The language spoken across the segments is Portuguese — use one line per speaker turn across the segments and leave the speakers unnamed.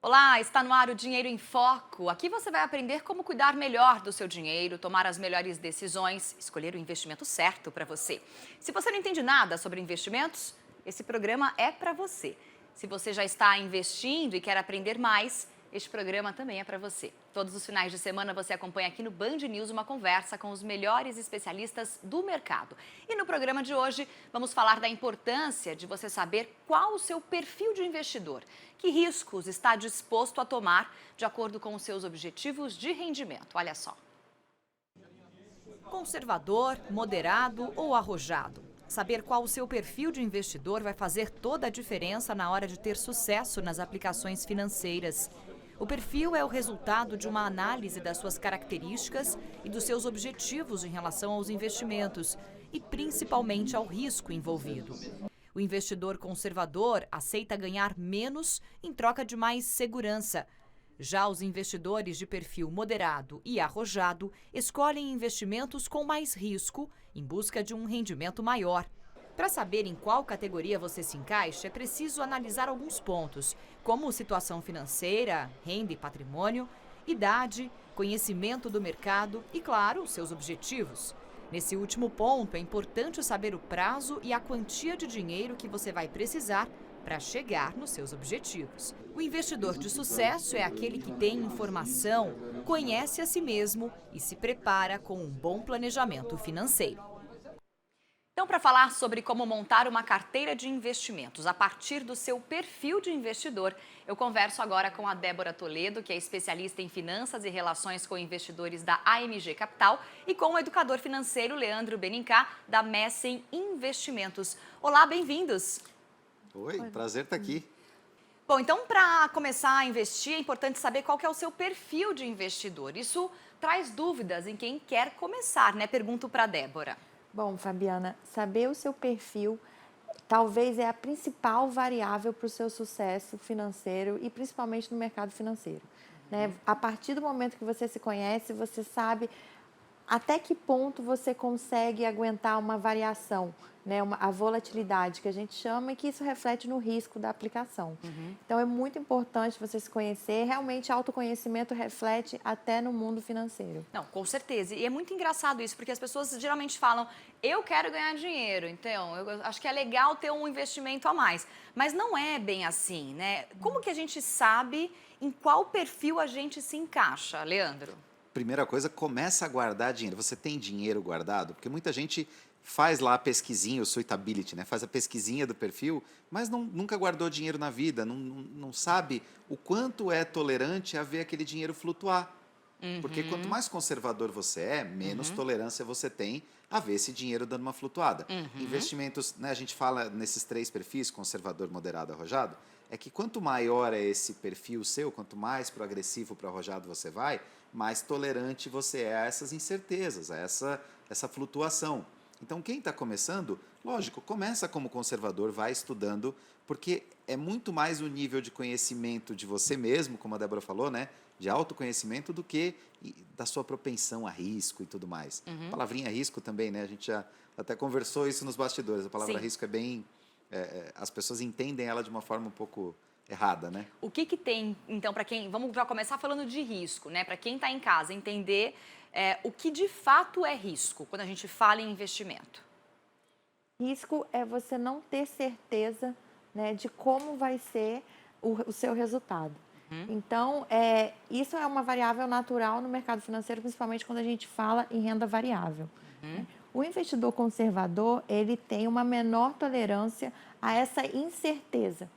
Olá, está no ar o Dinheiro em Foco. Aqui você vai aprender como cuidar melhor do seu dinheiro, tomar as melhores decisões, escolher o investimento certo para você. Se você não entende nada sobre investimentos, esse programa é para você. Se você já está investindo e quer aprender mais, este programa também é para você. Todos os finais de semana você acompanha aqui no Band News uma conversa com os melhores especialistas do mercado. E no programa de hoje vamos falar da importância de você saber qual o seu perfil de investidor, que riscos está disposto a tomar de acordo com os seus objetivos de rendimento. Olha só. Conservador, moderado ou arrojado? Saber qual o seu perfil de investidor vai fazer toda a diferença na hora de ter sucesso nas aplicações financeiras. O perfil é o resultado de uma análise das suas características e dos seus objetivos em relação aos investimentos e principalmente ao risco envolvido. O investidor conservador aceita ganhar menos em troca de mais segurança. Já os investidores de perfil moderado e arrojado escolhem investimentos com mais risco em busca de um rendimento maior. Para saber em qual categoria você se encaixa, é preciso analisar alguns pontos, como situação financeira, renda e patrimônio, idade, conhecimento do mercado e, claro, seus objetivos. Nesse último ponto, é importante saber o prazo e a quantia de dinheiro que você vai precisar para chegar nos seus objetivos. O investidor de sucesso é aquele que tem informação, conhece a si mesmo e se prepara com um bom planejamento financeiro. Então, para falar sobre como montar uma carteira de investimentos a partir do seu perfil de investidor, eu converso agora com a Débora Toledo, que é especialista em finanças e relações com investidores da AMG Capital, e com o educador financeiro Leandro Benincá, da Messen Investimentos. Olá, bem-vindos!
Oi, prazer estar aqui.
Bom, então, para começar a investir, é importante saber qual que é o seu perfil de investidor. Isso traz dúvidas em quem quer começar, né? Pergunto para a Débora.
Bom, Fabiana, saber o seu perfil talvez é a principal variável para o seu sucesso financeiro e principalmente no mercado financeiro, né? A partir do momento que você se conhece, você sabe até que ponto você consegue aguentar uma variação, né? A volatilidade que a gente chama e que isso reflete no risco da aplicação. Então é muito importante você se conhecer, realmente autoconhecimento reflete até no mundo financeiro.
Não, com certeza. E é muito engraçado isso, porque as pessoas geralmente falam, eu quero ganhar dinheiro, então eu acho que é legal ter um investimento a mais. Mas não é bem assim, né? Como que a gente sabe em qual perfil a gente se encaixa, Leandro?
Primeira coisa, começa a guardar dinheiro. Você tem dinheiro guardado? Porque muita gente faz lá a pesquisinha, o suitability, né? Faz a pesquisinha do perfil, mas nunca guardou dinheiro na vida, não sabe o quanto é tolerante a ver aquele dinheiro flutuar. Porque quanto mais conservador você é, menos tolerância você tem a ver esse dinheiro dando uma flutuada. Investimentos, né, a gente fala nesses três perfis, conservador, moderado, arrojado, é que quanto maior é esse perfil seu, quanto mais pro agressivo, pro arrojado você vai, mais tolerante você é a essas incertezas, a essa flutuação. Então, quem está começando, lógico, começa como conservador, vai estudando, porque é muito mais o nível de conhecimento de você mesmo, como a Débora falou, né? De autoconhecimento do que da sua propensão a risco e tudo mais. A palavrinha risco também, né? A gente já até conversou isso nos bastidores. A palavra
Sim.
risco é bem... as pessoas entendem ela de uma forma um pouco errada, né?
O que tem, então, para quem... Vamos já começar falando de risco, né? Para quem está em casa, entender o que de fato é risco quando a gente fala em investimento.
Risco é você não ter certeza, né, de como vai ser o seu resultado. Então, isso é uma variável natural no mercado financeiro, principalmente quando a gente fala em renda variável, né? O investidor conservador, ele tem uma menor tolerância a essa incerteza,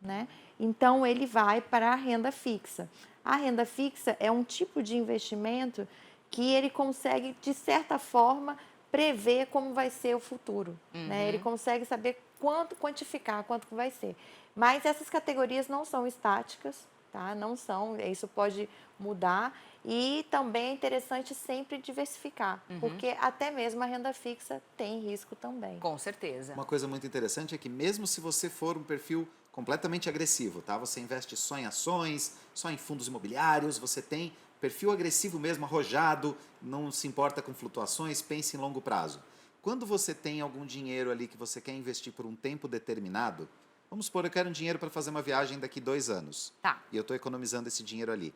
né? Então, ele vai para a renda fixa. A renda fixa é um tipo de investimento que ele consegue, de certa forma, prever como vai ser o futuro, né? Ele consegue saber quantificar quanto que vai ser. Mas essas categorias não são estáticas, tá? Não são, isso pode mudar. E também é interessante sempre diversificar, porque até mesmo a renda fixa tem risco também.
Com certeza.
Uma coisa muito interessante é que mesmo se você for um perfil completamente agressivo, tá? Você investe só em ações, só em fundos imobiliários, você tem perfil agressivo mesmo, arrojado, não se importa com flutuações, pense em longo prazo. Quando você tem algum dinheiro ali que você quer investir por um tempo determinado, Vamos supor, eu quero um dinheiro para fazer uma viagem daqui 2 anos.
Tá.
E eu estou economizando esse dinheiro ali.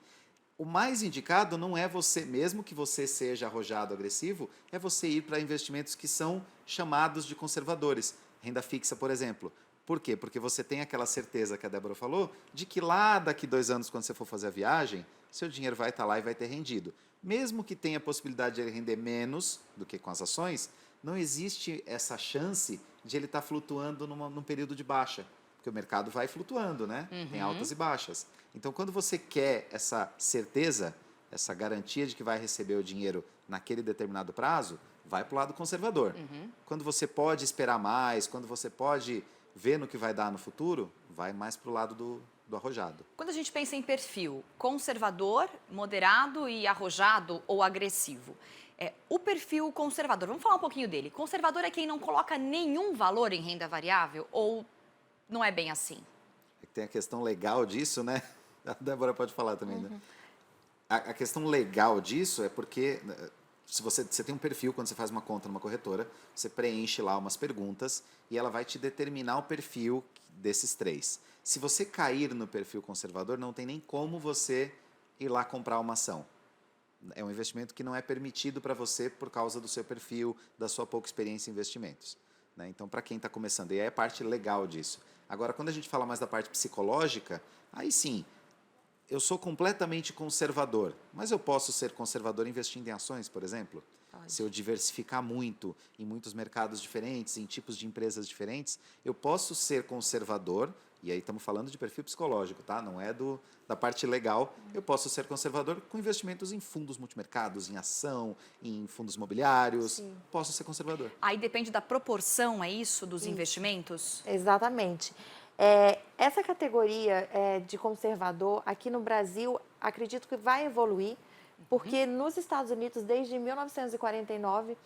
O mais indicado não é você, mesmo que você seja arrojado, agressivo, é você ir para investimentos que são chamados de conservadores. Renda fixa, por exemplo. Por quê? Porque você tem aquela certeza que a Débora falou, de que lá daqui 2 anos, quando você for fazer a viagem, seu dinheiro vai estar lá e vai ter rendido. Mesmo que tenha a possibilidade de ele render menos do que com as ações, não existe essa chance de ele estar flutuando num período de baixa. Porque o mercado vai flutuando, né? Tem altas e baixas. Então, quando você quer essa certeza, essa garantia de que vai receber o dinheiro naquele determinado prazo, vai para o lado conservador. Quando você pode esperar mais, quando você pode ver no que vai dar no futuro, vai mais para o lado do arrojado.
Quando a gente pensa em perfil conservador, moderado e arrojado ou agressivo, o perfil conservador, vamos falar um pouquinho dele. Conservador é quem não coloca nenhum valor em renda variável ou não é bem assim?
Tem a questão legal disso, né? A Débora pode falar também, né? A questão legal disso é porque se você tem um perfil, quando você faz uma conta numa corretora, você preenche lá umas perguntas e ela vai te determinar o perfil desses 3. Se você cair no perfil conservador, não tem nem como você ir lá comprar uma ação. É um investimento que não é permitido para você por causa do seu perfil, da sua pouca experiência em investimentos. Né? Então, para quem está começando, e aí é a parte legal disso. Agora, quando a gente fala mais da parte psicológica, aí sim, eu sou completamente conservador, mas eu posso ser conservador investindo em ações, por exemplo?
Pode.
Se eu diversificar muito em muitos mercados diferentes, em tipos de empresas diferentes, eu posso ser conservador, e aí estamos falando de perfil psicológico, tá? Não é da parte legal. Eu posso ser conservador com investimentos em fundos multimercados, em ação, em fundos imobiliários.
Sim.
Posso ser conservador.
Aí depende da proporção, é isso, dos investimentos?
Exatamente. Essa categoria de conservador, aqui no Brasil, acredito que vai evoluir, porque nos Estados Unidos, desde 1949,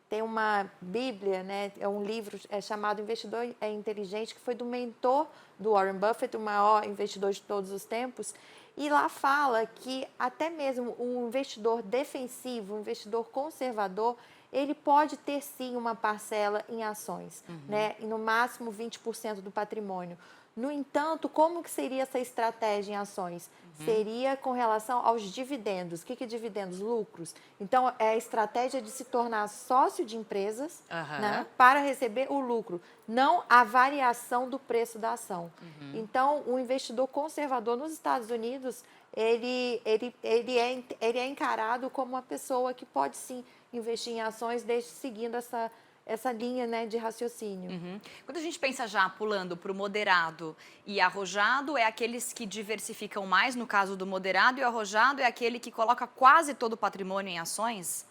tem uma bíblia, né, é um livro chamado Investidor Inteligente, que foi do mentor do Warren Buffett, o maior investidor de todos os tempos, e lá fala que até mesmo o investidor defensivo, o investidor conservador, ele pode ter sim uma parcela em ações, né? E no máximo 20% do patrimônio. No entanto, como que seria essa estratégia em ações? Seria com relação aos dividendos. O que é dividendos? Lucros. Então, é a estratégia de se tornar sócio de empresas, né, para receber o lucro, não a variação do preço da ação. Então, o investidor conservador nos Estados Unidos, ele é encarado como uma pessoa que pode sim investir em ações desde seguindo essa linha, né, de raciocínio.
Quando a gente pensa já pulando para o moderado e arrojado, é aqueles que diversificam mais, no caso do moderado, e o arrojado é aquele que coloca quase todo o patrimônio em ações?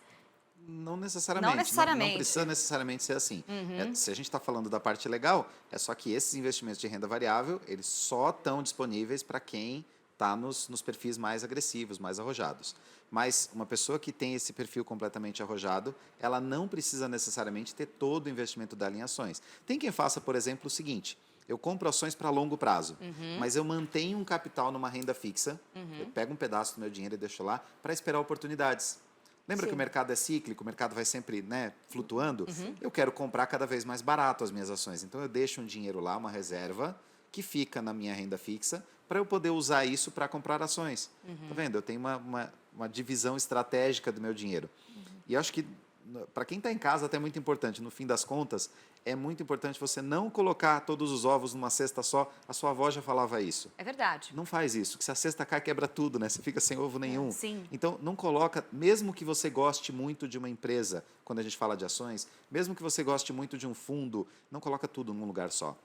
Não necessariamente.
Não necessariamente.
Não precisa necessariamente ser assim. Se a gente está falando da parte legal, é só que esses investimentos de renda variável, eles só estão disponíveis para quem está nos perfis mais agressivos, mais arrojados. Mas uma pessoa que tem esse perfil completamente arrojado, ela não precisa necessariamente ter todo o investimento dela em ações. Tem quem faça, por exemplo, o seguinte: eu compro ações para longo prazo, mas eu mantenho um capital numa renda fixa, eu pego um pedaço do meu dinheiro e deixo lá para esperar oportunidades. Lembra que o mercado é cíclico, o mercado vai sempre, né, flutuando? Eu quero comprar cada vez mais barato as minhas ações, então eu deixo um dinheiro lá, uma reserva, que fica na minha renda fixa, para eu poder usar isso para comprar ações. Tá vendo? Eu tenho uma divisão estratégica do meu dinheiro. E acho que, para quem está em casa, até é muito importante, no fim das contas, é muito importante você não colocar todos os ovos numa cesta só. A sua avó já falava isso.
É verdade.
Não faz isso, que se a cesta cai, quebra tudo, né? Você fica sem ovo nenhum.
Sim.
Então, não coloca, mesmo que você goste muito de uma empresa, quando a gente fala de ações, mesmo que você goste muito de um fundo, não coloca tudo num lugar só.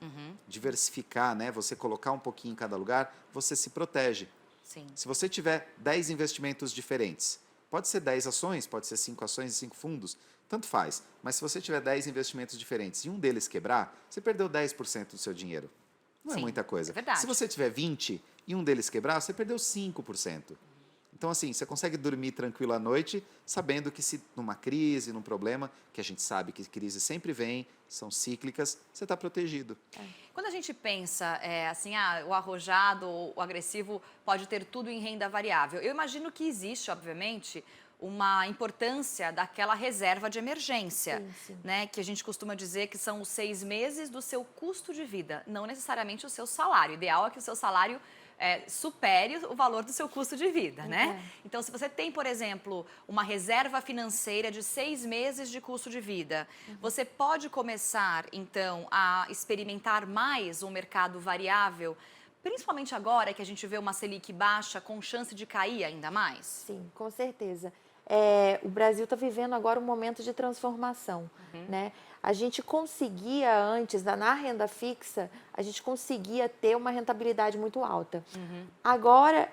Diversificar, né? Você colocar um pouquinho em cada lugar, você se protege.
Sim.
Se você tiver 10 investimentos diferentes, pode ser 10 ações, pode ser 5 ações e 5 fundos, tanto faz. Mas se você tiver 10 investimentos diferentes e um deles quebrar, você perdeu 10% do seu dinheiro. Não é
Sim,
muita coisa.
é verdade.
Se você tiver 20 e um deles quebrar, você perdeu 5%. Então, assim, você consegue dormir tranquilo à noite, sabendo que se numa crise, num problema, que a gente sabe que crise sempre vem, são cíclicas, você está protegido.
Quando a gente pensa assim, o arrojado, o agressivo pode ter tudo em renda variável, eu imagino que existe, obviamente, uma importância daquela reserva de emergência,
Sim.
né? Que a gente costuma dizer que são os 6 meses do seu custo de vida, não necessariamente o seu salário. O ideal é que o seu salário supere o valor do seu custo de vida, né? Então, se você tem, por exemplo, uma reserva financeira de 6 meses de custo de vida, você pode começar, então, a experimentar mais um mercado variável, principalmente agora que a gente vê uma Selic baixa com chance de cair ainda mais?
Sim, com certeza. O Brasil está vivendo agora um momento de transformação, né? A gente conseguia antes, na renda fixa, a gente conseguia ter uma rentabilidade muito alta. Agora,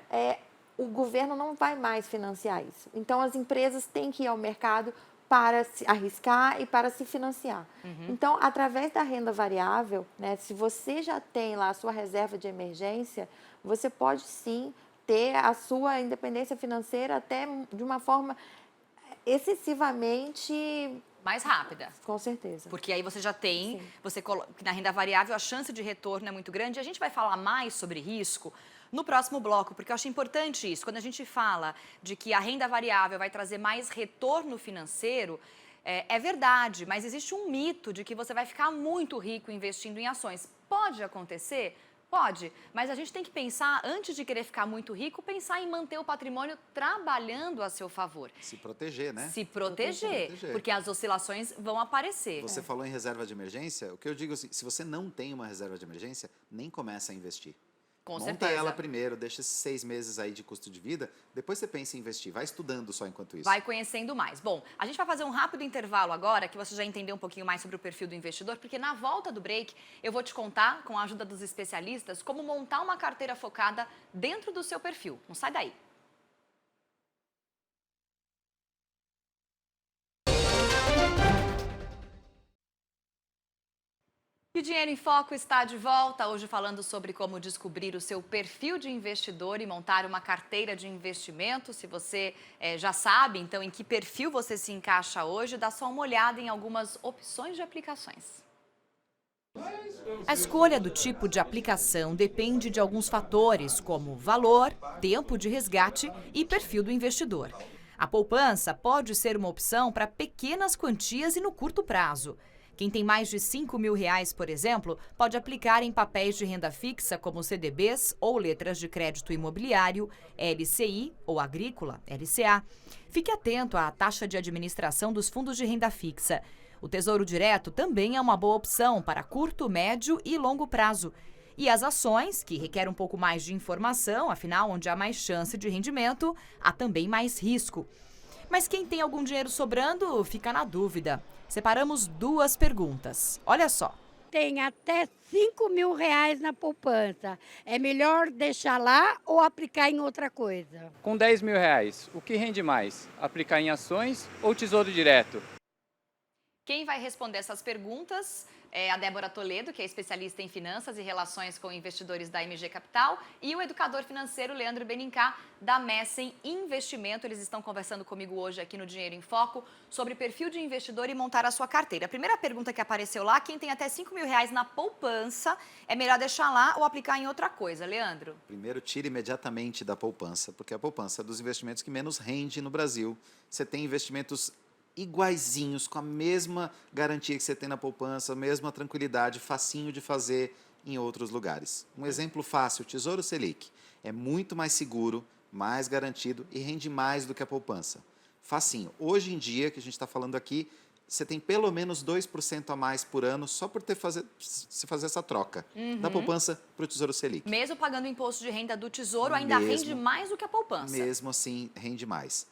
o governo não vai mais financiar isso. Então, as empresas têm que ir ao mercado para se arriscar e para se financiar. Então, através da renda variável, né, se você já tem lá a sua reserva de emergência, você pode sim ter a sua independência financeira até de uma forma excessivamente...
Mais rápida.
Com certeza.
Porque aí você já tem, na renda variável, a chance de retorno é muito grande. E a gente vai falar mais sobre risco no próximo bloco, porque eu acho importante isso. Quando a gente fala de que a renda variável vai trazer mais retorno financeiro, é verdade, mas existe um mito de que você vai ficar muito rico investindo em ações. Pode acontecer? Pode, mas a gente tem que pensar, antes de querer ficar muito rico, pensar em manter o patrimônio trabalhando a seu favor.
Se proteger, né?
Se proteger, porque as oscilações vão aparecer.
Você falou em reserva de emergência, o que eu digo assim, se você não tem uma reserva de emergência, nem começa a investir.
Com
Monta
certeza.
ela primeiro, deixa esses 6 meses aí de custo de vida, depois você pensa em investir. Vai estudando só enquanto isso.
Vai conhecendo mais. Bom, a gente vai fazer um rápido intervalo agora, que você já entendeu um pouquinho mais sobre o perfil do investidor, porque na volta do break eu vou te contar, com a ajuda dos especialistas, como montar uma carteira focada dentro do seu perfil. Não sai daí. E o Dinheiro em Foco está de volta, hoje falando sobre como descobrir o seu perfil de investidor e montar uma carteira de investimento. Se você já sabe, então, em que perfil você se encaixa hoje, dá só uma olhada em algumas opções de aplicações. A escolha do tipo de aplicação depende de alguns fatores, como valor, tempo de resgate e perfil do investidor. A poupança pode ser uma opção para pequenas quantias e no curto prazo. Quem tem mais de R$5 mil, por exemplo, pode aplicar em papéis de renda fixa como CDBs ou letras de crédito imobiliário, LCI ou agrícola, LCA. Fique atento à taxa de administração dos fundos de renda fixa. O Tesouro Direto também é uma boa opção para curto, médio e longo prazo. E as ações, que requerem um pouco mais de informação, afinal, onde há mais chance de rendimento, há também mais risco. Mas quem tem algum dinheiro sobrando, fica na dúvida. Separamos 2 perguntas. Olha só.
Tem até R$5 mil na poupança. É melhor deixar lá ou aplicar em outra coisa?
Com R$10 mil, o que rende mais? Aplicar em ações ou tesouro direto?
Quem vai responder essas perguntas é a Débora Toledo, que é especialista em finanças e relações com investidores da MG Capital, e o educador financeiro Leandro Benincá, da Messen Investimento. Eles estão conversando comigo hoje aqui no Dinheiro em Foco sobre perfil de investidor e montar a sua carteira. A primeira pergunta que apareceu lá, quem tem até R$5 mil na poupança, é melhor deixar lá ou aplicar em outra coisa? Leandro?
Primeiro, tire imediatamente da poupança, porque a poupança é dos investimentos que menos rende no Brasil. Você tem investimentos iguaizinhos, com a mesma garantia que você tem na poupança, a mesma tranquilidade, facinho de fazer em outros lugares. Um exemplo fácil, o Tesouro Selic. É muito mais seguro, mais garantido e rende mais do que a poupança. Facinho. Hoje em dia, que a gente está falando aqui, você tem pelo menos 2% a mais por ano só por se fazer essa troca da poupança para o Tesouro Selic.
Mesmo pagando o imposto de renda do Tesouro, ainda rende mais do que a poupança.
Mesmo assim, rende mais.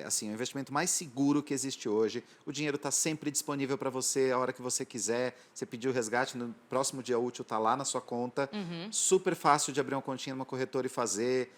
Assim, é o investimento mais seguro que existe hoje. O dinheiro está sempre disponível para você a hora que você quiser. Você pediu o resgate, no próximo dia útil está lá na sua conta. Super fácil de abrir uma continha numa corretora e fazer.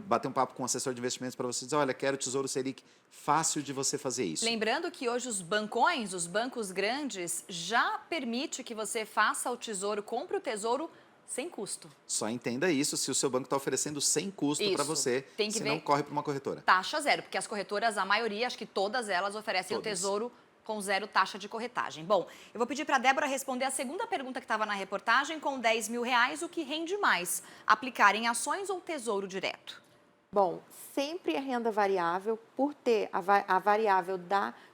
Bater um papo com um assessor de investimentos para você dizer, olha, quero Tesouro Selic, fácil de você fazer isso.
Lembrando que hoje os bancões, os bancos grandes, já permite que você faça o Tesouro, compre o Tesouro sem custo.
Só entenda isso se o seu banco está oferecendo sem custo para você, senão corre para uma corretora.
Taxa zero, porque as corretoras, a maioria, acho que todas elas oferecem o Tesouro com 0 taxa de corretagem. Bom, eu vou pedir para a Débora responder a segunda pergunta que estava na reportagem. Com R$10 mil, o que rende mais? Aplicar em ações ou Tesouro Direto?
Bom, sempre a renda variável, por ter a variável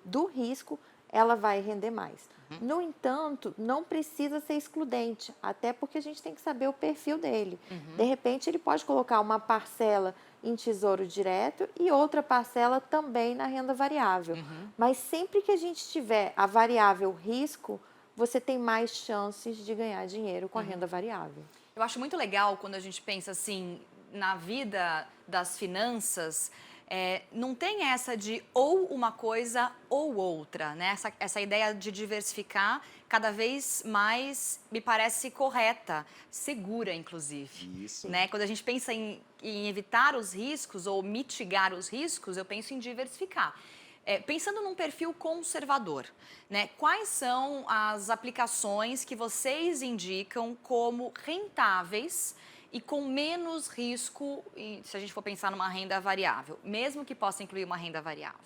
do risco, ela vai render mais. No entanto, não precisa ser excludente, até porque a gente tem que saber o perfil dele. De repente, ele pode colocar uma parcela em tesouro direto e outra parcela também na renda variável. Mas sempre que a gente tiver a variável risco, você tem mais chances de ganhar dinheiro com a renda variável.
Eu acho muito legal quando a gente pensa assim, na vida das finanças, não tem essa de ou uma coisa ou outra, né? Essa ideia de diversificar cada vez mais me parece correta, segura, inclusive.
Isso.
Né? Quando a gente pensa em evitar os riscos ou mitigar os riscos, eu penso em diversificar. Pensando num perfil conservador, né? Quais são as aplicações que vocês indicam como rentáveis e com menos risco, se a gente for pensar numa renda variável, mesmo que possa incluir uma renda variável?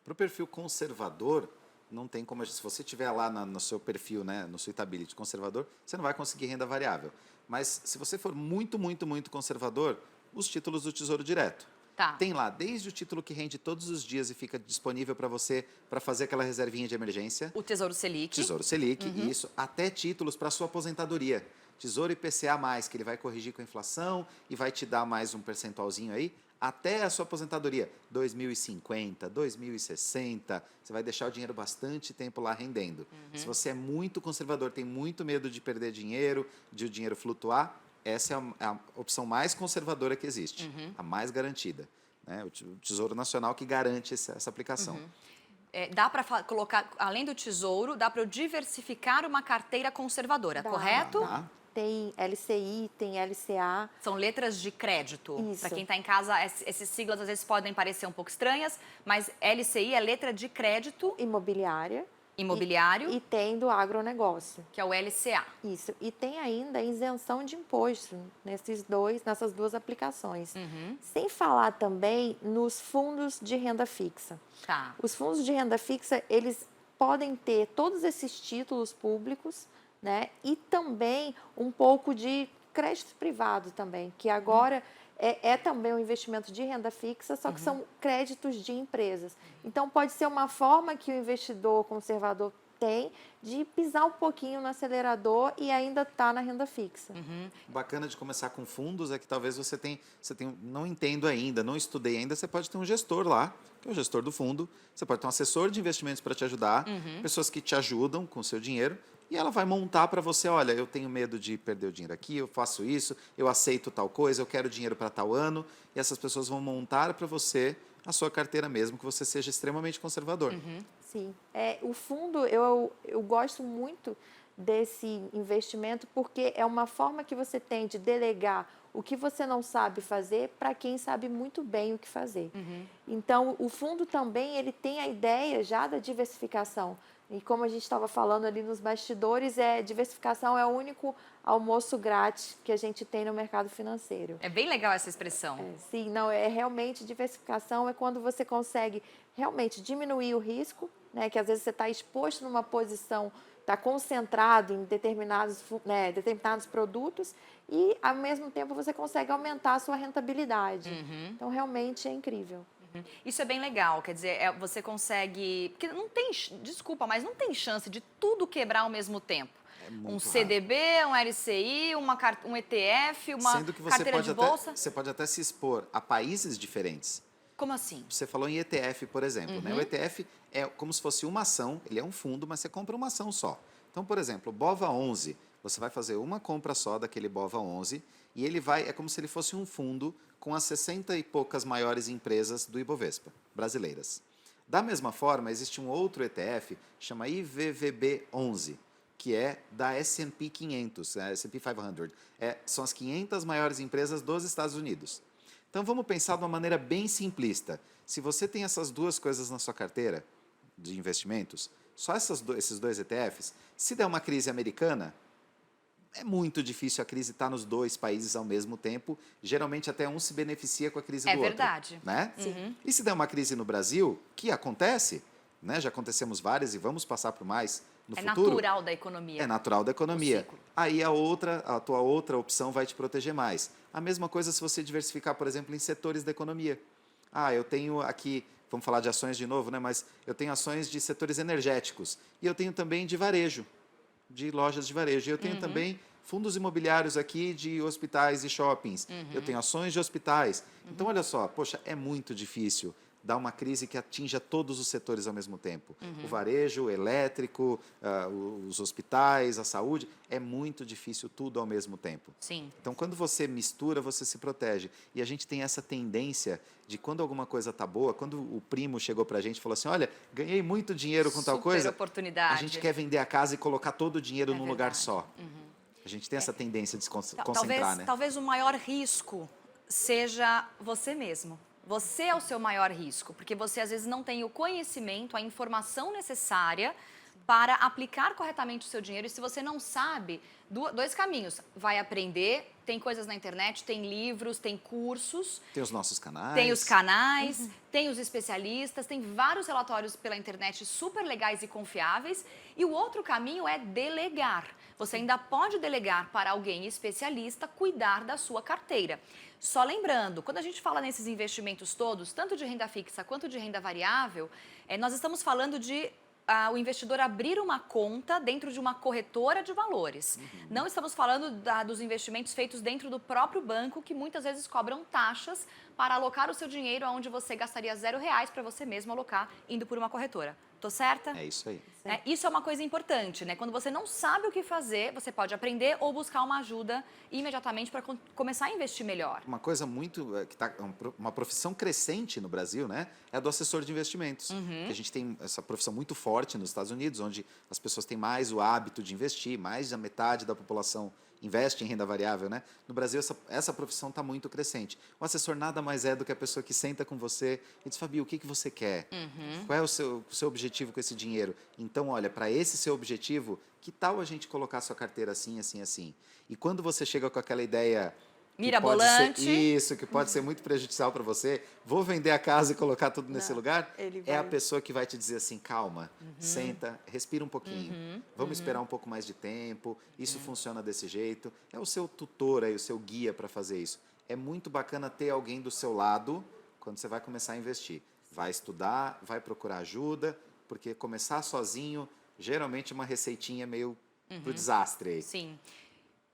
Para o perfil conservador, não tem como, se você tiver lá no seu perfil, né, no Suitability conservador, você não vai conseguir renda variável. Mas se você for muito, muito, muito conservador, os títulos do Tesouro Direto.
Tá.
Tem lá desde o título que rende todos os dias e fica disponível para você para fazer aquela reservinha de emergência.
O Tesouro Selic.
Tesouro Selic, isso, até títulos para sua aposentadoria. Tesouro IPCA+, que ele vai corrigir com a inflação e vai te dar mais um percentualzinho aí, até a sua aposentadoria. 2050, 2060, você vai deixar o dinheiro bastante tempo lá rendendo. Se você é muito conservador, tem muito medo de perder dinheiro, de o dinheiro flutuar, essa é a opção mais conservadora que existe, a mais garantida. Né? O Tesouro Nacional que garante essa aplicação.
Dá para colocar, além do Tesouro, dá para eu diversificar uma carteira conservadora, correto?
Tá?
Tem LCI, tem LCA.
São letras de crédito.
Isso.
Para quem está em casa, esses siglas às vezes podem parecer um pouco estranhas, mas LCI é letra de crédito
Imobiliária.
imobiliário,
E tem do agronegócio.
que é o LCA.
Isso. E tem ainda a isenção de imposto nessas duas aplicações. Sem falar também nos fundos de renda fixa.
Tá.
Os fundos de renda fixa, eles podem ter todos esses títulos públicos, né? E também um pouco de crédito privado também, que agora é também um investimento de renda fixa, só que são créditos de empresas. Então, pode ser uma forma que o investidor conservador tem de pisar um pouquinho no acelerador e ainda estar na renda fixa.
O bacana de começar com fundos é que talvez você tenha, não entendo ainda, não estudei ainda, você pode ter um gestor lá, que é o gestor do fundo, você pode ter um assessor de investimentos para te ajudar, pessoas que te ajudam com o seu dinheiro, e ela vai montar para você, olha, eu tenho medo de perder o dinheiro aqui, eu faço isso, eu aceito tal coisa, eu quero dinheiro para tal ano, e essas pessoas vão montar para você a sua carteira mesmo, que você seja extremamente conservador.
Sim. O fundo, eu gosto muito desse investimento porque é uma forma que você tem de delegar o que você não sabe fazer para quem sabe muito bem o que fazer. Então, o fundo também ele tem a ideia já da diversificação. E como a gente estava falando ali nos bastidores, diversificação é o único almoço grátis que a gente tem no mercado financeiro.
É bem legal essa expressão.
Sim, não, realmente diversificação é quando você consegue realmente diminuir o risco, né, que às vezes você está exposto numa posição, está concentrado em determinados produtos e, ao mesmo tempo, você consegue aumentar a sua rentabilidade. Então, realmente é incrível.
Isso é bem legal, quer dizer, você consegue... Porque não tem, desculpa, mas não tem chance de tudo quebrar ao mesmo tempo. Um CDB, um LCI, um ETF, uma
Sendo que você
carteira de bolsa.
você pode até se expor a países diferentes.
Como assim?
Você falou em ETF, por exemplo. Né? O ETF é como se fosse uma ação, ele é um fundo, mas você compra uma ação só. Então, por exemplo, o BOVA11, você vai fazer uma compra só daquele BOVA11 e ele é como se ele fosse um fundo com as 60 e poucas maiores empresas do Ibovespa, brasileiras. Da mesma forma, existe um outro ETF, chama IVVB11, que é da S&P 500, S&P 500. São as 500 maiores empresas dos Estados Unidos. Então, vamos pensar de uma maneira bem simplista. Se você tem essas duas coisas na sua carteira de investimentos, só esses dois ETFs, se der uma crise americana, é muito difícil a crise estar nos dois países ao mesmo tempo. Geralmente, até um se beneficia com a crise do outro.
É verdade.
Né? E se der uma crise no Brasil, que acontece, né? Já acontecemos várias e vamos passar por mais no
É
futuro...
natural da economia.
É natural da economia.
ciclo.
Aí a tua outra opção vai te proteger mais. A mesma coisa se você diversificar, por exemplo, em setores da economia. Eu tenho aqui, vamos falar de ações de novo, né? Mas eu tenho ações de setores energéticos. E eu tenho também de varejo, de lojas de varejo. E eu tenho também fundos imobiliários aqui de hospitais e shoppings. Eu tenho ações de hospitais. Então, olha só, poxa, é muito difícil dar uma crise que atinja todos os setores ao mesmo tempo. O varejo, o elétrico, os hospitais, a saúde, é muito difícil tudo ao mesmo tempo.
Sim.
Então, quando você mistura, você se protege. E a gente tem essa tendência de quando alguma coisa está boa, quando o primo chegou para a gente e falou assim, olha, ganhei muito dinheiro com tal
Super
coisa,
oportunidade.
a gente quer vender a casa e colocar todo o dinheiro num lugar
verdade.
só. A gente tem essa tendência de se concentrar,
Talvez,
né?
talvez o maior risco seja você mesmo. Você é o seu maior risco, porque você às vezes não tem o conhecimento, a informação necessária para aplicar corretamente o seu dinheiro. E se você não sabe, dois caminhos. Vai aprender, tem coisas na internet, tem livros, tem cursos.
Tem os nossos canais.
Tem os canais, tem os especialistas, tem vários relatórios pela internet super legais e confiáveis. E o outro caminho é delegar. Você ainda pode delegar para alguém especialista cuidar da sua carteira. Só lembrando, quando a gente fala nesses investimentos todos, tanto de renda fixa quanto de renda variável, nós estamos falando de o investidor abrir uma conta dentro de uma corretora de valores. Não estamos falando dos investimentos feitos dentro do próprio banco, que muitas vezes cobram taxas para alocar o seu dinheiro onde você gastaria R$0 para você mesmo alocar indo por uma corretora. Tô certa?
É isso aí.
Isso é uma coisa importante, né? Quando você não sabe o que fazer, você pode aprender ou buscar uma ajuda imediatamente para começar a investir melhor.
Uma coisa muito, que tá, uma profissão crescente no Brasil, né? É a do assessor de investimentos. Que a gente tem essa profissão muito forte nos Estados Unidos, onde as pessoas têm mais o hábito de investir, mais da metade da população investe em renda variável, né? No Brasil, essa profissão está muito crescente. O assessor nada mais é do que a pessoa que senta com você e diz, Fabi, o que você quer? Qual é o seu objetivo com esse dinheiro? Então, olha, para esse seu objetivo, que tal a gente colocar a sua carteira assim, assim, assim? E quando você chega com aquela ideia...
Mirabolante.
Que pode ser muito prejudicial para você. Vou vender a casa e colocar tudo nesse lugar. É a pessoa que vai te dizer assim, calma, senta, respira um pouquinho. Vamos esperar um pouco mais de tempo. Isso funciona desse jeito. É o seu tutor aí, o seu guia para fazer isso. É muito bacana ter alguém do seu lado quando você vai começar a investir. Vai estudar, vai procurar ajuda, porque começar sozinho, geralmente é uma receitinha meio pro desastre aí.
Sim.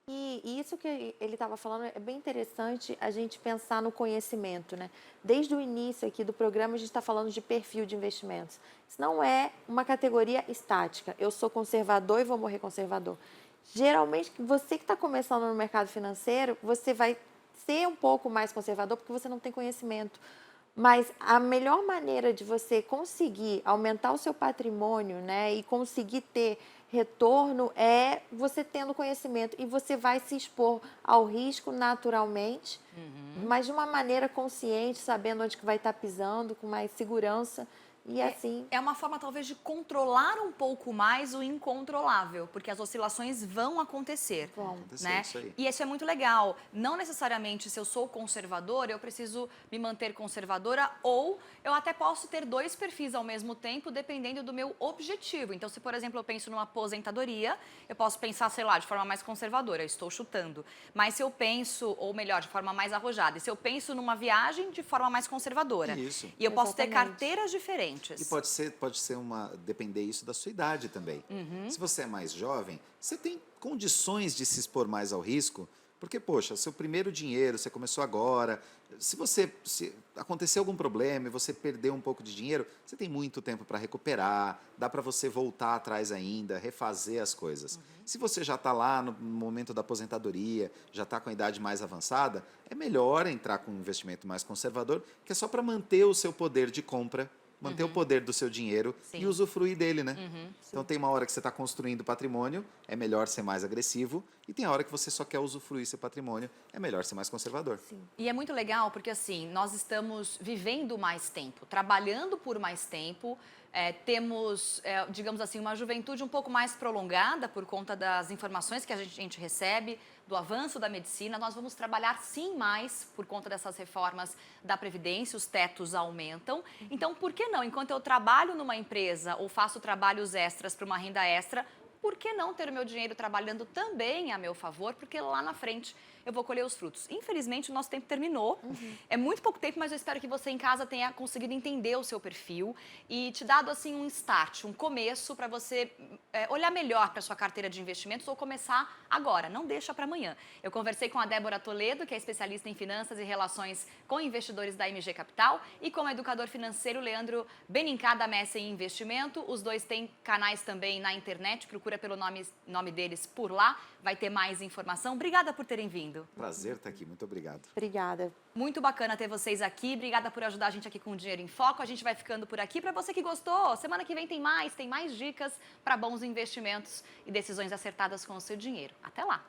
E isso que ele estava falando é bem interessante a gente pensar no conhecimento, né? Desde o início aqui do programa a gente está falando de perfil de investimentos. Isso não é uma categoria estática. Eu sou conservador e vou morrer conservador. Geralmente, você que está começando no mercado financeiro, você vai ser um pouco mais conservador porque você não tem conhecimento. Mas a melhor maneira de você conseguir aumentar o seu patrimônio, né, e conseguir ter retorno é você tendo conhecimento e você vai se expor ao risco naturalmente, mas de uma maneira consciente, sabendo onde que vai estar pisando, com mais segurança. E assim...
É uma forma, talvez, de controlar um pouco mais o incontrolável, porque as oscilações vão acontecer. Né?
Isso aí.
E isso é muito legal. Não necessariamente, se eu sou conservadora, eu preciso me manter conservadora, ou eu até posso ter dois perfis ao mesmo tempo, dependendo do meu objetivo. Então, se, por exemplo, eu penso numa aposentadoria, eu posso pensar, sei lá, de forma mais conservadora, estou chutando. Mas se eu penso, ou melhor, de forma mais arrojada, e se eu penso numa viagem, de forma mais conservadora.
Isso.
E eu posso ter
Exatamente.
carteiras diferentes.
E pode ser depender isso da sua idade também. Se você é mais jovem, você tem condições de se expor mais ao risco, porque, poxa, seu primeiro dinheiro, você começou agora, se acontecer algum problema e você perdeu um pouco de dinheiro, você tem muito tempo para recuperar, dá para você voltar atrás ainda, refazer as coisas. Se você já está lá no momento da aposentadoria, já está com a idade mais avançada, é melhor entrar com um investimento mais conservador, que é só para manter o seu poder de compra, manter o poder do seu dinheiro e usufruir dele, né? Então tem uma hora que você está construindo patrimônio, é melhor ser mais agressivo, e tem a hora que você só quer usufruir seu patrimônio, é melhor ser mais conservador.
E é muito legal porque, assim, nós estamos vivendo mais tempo, trabalhando por mais tempo, temos, digamos assim, uma juventude um pouco mais prolongada por conta das informações que a gente recebe, do avanço da medicina. Nós vamos trabalhar sim mais por conta dessas reformas da Previdência, os tetos aumentam. Então, por que não? Enquanto eu trabalho numa empresa ou faço trabalhos extras para uma renda extra, por que não ter o meu dinheiro trabalhando também a meu favor? Porque lá na frente eu vou colher os frutos. Infelizmente, o nosso tempo terminou. É muito pouco tempo, mas eu espero que você em casa tenha conseguido entender o seu perfil e te dado assim um start, um começo para você olhar melhor para a sua carteira de investimentos ou começar agora, não deixa para amanhã. Eu conversei com a Débora Toledo, que é especialista em finanças e relações com investidores da MG Capital, e com o educador financeiro Leandro da Messi em Investimento. Os dois têm canais também na internet, procura pelo nome deles por lá, vai ter mais informação. Obrigada por terem vindo.
Prazer estar aqui, muito obrigado.
Obrigada.
Muito bacana ter vocês aqui. Obrigada por ajudar a gente aqui com o Dinheiro em Foco. A gente vai ficando por aqui. Para você que gostou, semana que vem tem mais dicas para bons investimentos e decisões acertadas com o seu dinheiro. Até lá!